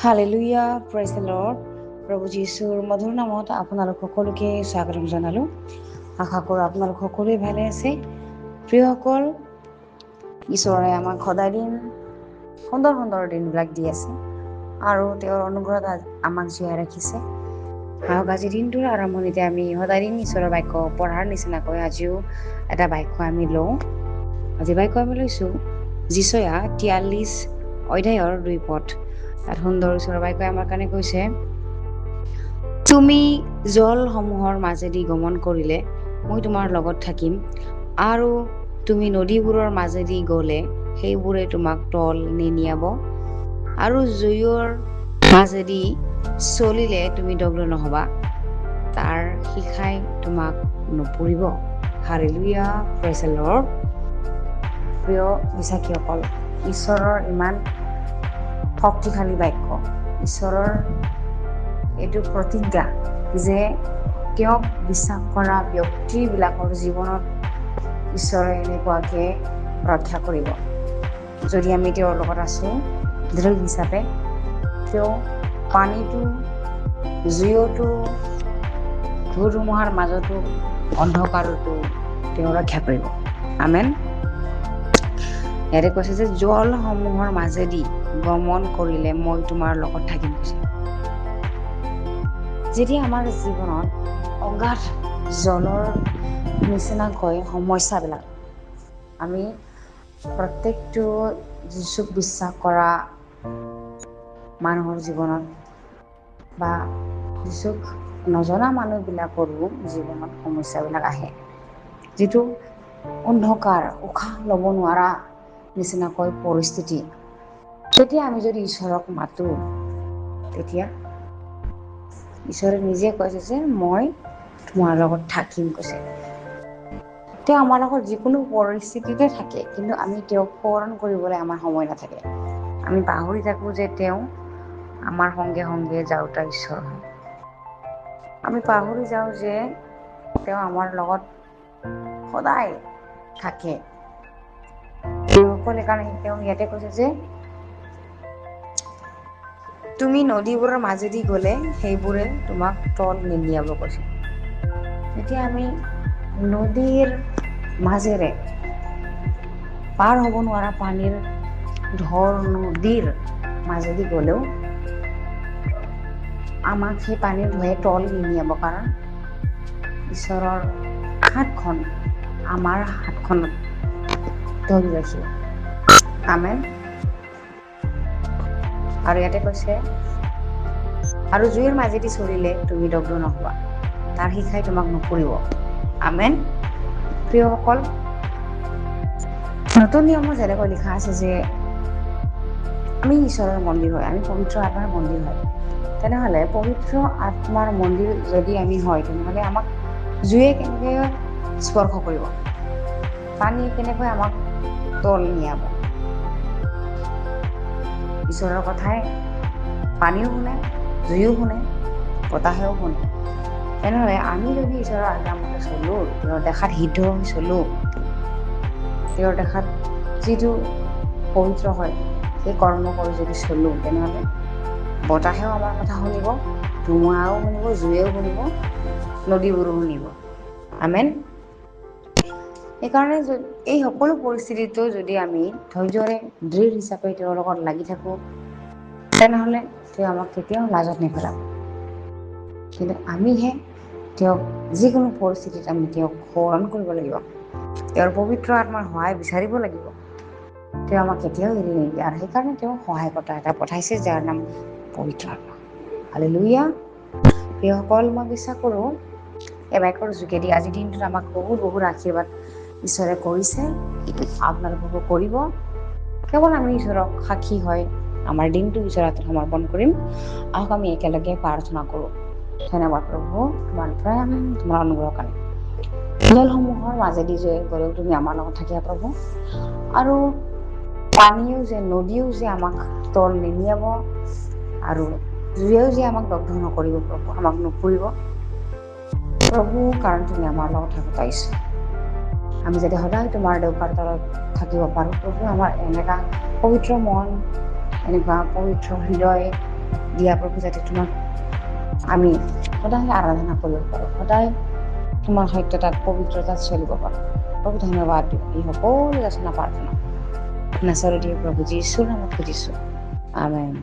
Hallelujah, praise the lord. প্ৰভু যীশুৰ মধুৰ নামত আপোনালোক সকলোকে স্বাগতম জনালোঁ। আশা কৰোঁ আপোনালোক সকলোৱে ভালে আছে। প্ৰিয়সকল, ঈশ্বৰে আমাক সদায় সুন্দৰ সুন্দৰ দিনবিলাক দি আছে আৰু তেওঁৰ অনুগ্ৰহত আমাক জীয়াই ৰাখিছে। আহক আজি দিনটোৰ আৰম্ভণিতে আমি সদায় দিন ঈশ্বৰৰ বাক্য পঢ়াৰ নিচিনাকৈ আজিও এটা বাক্য আমি লওঁ। আজি বাক্য আমি লৈছোঁ যিচয়া 43 অধ্যায়ৰ 2 পদ। তাত সুন্দৰ ঈশ্বৰৰ বাক্যই আমাৰ কাৰণে কৈছে, তুমি জলসমূহৰ মাজেদি গমন কৰিলে মই তোমাৰ লগত থাকিম, আৰু তুমি নদীবোৰৰ মাজেদি গ'লে সেইবোৰে তোমাক তল নিনিয়াব, আৰু জুইৰ মাজেদি চলিলে তুমি দগ্ধ নহবা, তাৰ শিখাই তোমাক নুপুৰিব। Hallelujah, praise the Lord. প্ৰিয় বিশ্বাসীসকল, ঈশ্বৰৰ ইমান শক্তিশালী বাক্য, ঈশ্বৰৰ এইটো প্ৰতিজ্ঞা যে তেওঁক বিশ্বাস কৰা ব্যক্তিবিলাকৰ জীৱনত ঈশ্বৰে এনেকুৱাকৈ ৰক্ষা কৰিব। যদি আমি তেওঁৰ লগত আছোঁ দৃঢ় হিচাপে, তেওঁ পানীটো, জুইতো, ধুমুহাৰ মাজতো, অন্ধকাৰতো তেওঁ ৰক্ষা কৰিব। আমেন। ইয়াতে কৈছে যে জলসমূহৰ মাজেদি গমন কৰিলে মই তোমাৰ লগত থাকিম কৈছে। যেতিয়া আমাৰ জীৱনত অগাধ জলৰ নিচিনাকৈ সমস্যাবিলাক, আমি প্ৰত্যেকটো যীচুক বিশ্বাস কৰা মানুহৰ জীৱনত বা যীচুক নজনা মানুহবিলাকৰো জীৱনত সমস্যাবিলাক আহে, যিটো অন্ধকাৰ, উশাহ ল'ব নোৱাৰা নিচিনাকৈ পৰিস্থিতি। তেতিয়া আমি যদি ঈশ্বৰক মাতোঁ, তেতিয়া ঈশ্বৰে নিজে কৈছে যে মই তোমাৰ লগত থাকিম কৈছে। তেওঁ আমাৰ লগত যিকোনো পৰিস্থিতিতে থাকে, কিন্তু আমি তেওঁক সোঁৱৰণ কৰিবলৈ আমাৰ সময় নাথাকে। আমি পাহৰি থাকোঁ যে তেওঁ আমাৰ সংগে সংগে যাওঁতা ঈশ্বৰ হয়। আমি পাহৰি যাওঁ যে তেওঁ আমাৰ লগত সদায় থাকে। সেইকাৰণে তেওঁ ইয়াতে কৈছে যে তুমি নদীবোৰৰ মাজেদি গ'লে সেইবোৰে তোমাক তল নিনিয়াব কৈছে। এতিয়া আমি নদীৰ মাজেৰে পাৰ হ'ব নোৱাৰা পানীৰ ঢৌৰ নদীৰ মাজেদি গ'লেও আমাক সেই পানীৰ ঢৌৱে তল নিনিয়াব, কাৰণ ঈশ্বৰৰ হাতখন আমাৰ হাতখনত ধৰি ৰাখিব। আমেন। আৰু ইয়াতে কৈছে, আৰু জুইৰ মাজেদি চলিলে তুমি দগ্ধ নহবা, তাৰ শিখাই তোমাক নুপুৰিব। আমেন। প্ৰিয়সকল, নতুন নিয়মত যেনেকৈ লিখা আছে যে আমি ঈশ্বৰৰ মন্দিৰ হয়, আমি পবিত্ৰ আত্মাৰ মন্দিৰ হয়। তেনেহ'লে পবিত্ৰ আত্মাৰ মন্দিৰ যদি আমি হয়, তেনেহ'লে আমাক জুয়ে কেনেকৈ স্পৰ্শ কৰিব, পানী কেনেকৈ আমাক তল নিয়াব। ঈশ্বৰৰ কথাই পানীও শুনে, জুইও শুনে, বতাহেও শুনে। তেনেহ'লে আমি যদি ঈশ্বৰৰ আজ্ঞামতে চলোঁ, তেওঁৰ দেখাত সিদ্ধ হৈ চলোঁ, তেওঁৰ দেখাত যিটো পবিত্ৰ হয় সেই কৰ্ম কৰি যদি চলোঁ, তেনেহ'লে বতাহেও আমাৰ কথা শুনিব, ধুমুহাও শুনিব, জুইও শুনিব, নদীবোৰো শুনিব। আমেন। সেইকাৰণে এই সকলো পৰিস্থিতিটো যদি আমি ধৈৰ্যৰে দৃঢ় হিচাপে তেওঁৰ লগত লাগি থাকোঁ, তেনেহ'লে তেওঁ আমাক কেতিয়াও লাজত নেপেলাব। কিন্তু আমিহে তেওঁক যিকোনো পৰিস্থিতিত আমি তেওঁক সোঁৱৰণ কৰিব লাগিব, তেওঁৰ পবিত্ৰ আত্মাৰ সহায় বিচাৰিব লাগিব। তেওঁ আমাক কেতিয়াও এৰি নিদিয়ে, আৰু সেইকাৰণে তেওঁ সহায়কৰ্তা এটা পঠাইছে, যাৰ নাম পবিত্ৰ আত্মা। হালেলুয়া। প্ৰিয়সকল, মই বিশ্বাস কৰোঁ এই বাক্যৰ যোগেদি আজিৰ দিনটোত আমাক বহুত বহুত আশীৰ্বাদ ঈশ্বৰে কৰিছে, আপোনালোককো কৰিব। কেৱল আমি ঈশ্বৰক সাক্ষী হয় আমাৰ দিনটো ঈশ্বৰৰ হাতত সমৰ্পণ কৰিম। আহক আমি একেলগে প্ৰাৰ্থনা কৰোঁ। ধন্যবাদ প্ৰভু, তোমাৰ প্ৰেম, তোমাৰ অনুগ্ৰহৰ কাৰণে। জলসমূহৰ মাজেদি যে গ'লেও তুমি আমাৰ লগত থাকিবা প্ৰভু, আৰু পানীও যে, নদীও যে আমাক তল নিনিয়াব, আৰু জুয়েও যে আমাক দগ্ধ নকৰিব প্ৰভু, আমাক নুপুৰিব প্ৰভু, কাৰণ তুমি আমাৰ লগত থাকোঁ ঈশ্বৰ। আমি যাতে সদায় তোমাৰ দেউকাৰ তলত থাকিব পাৰোঁ প্ৰভু। আমাৰ এনেকুৱা পবিত্ৰ মন, এনেকুৱা পবিত্ৰ হৃদয় দিয়া প্ৰভু, যাতে তোমাক আমি সদায় আৰাধনা কৰিব পাৰোঁ, সদায় তোমাৰ সত্যতাত পবিত্ৰতাত চলিব পাৰোঁ। প্ৰভু ধন্যবাদ দিওঁ। এই সকলো যাচনা প্ৰাৰ্থনা নাচাৰো দিয়ে প্ৰভু যীশুৰ নামত খুজিছোঁ, আমেন।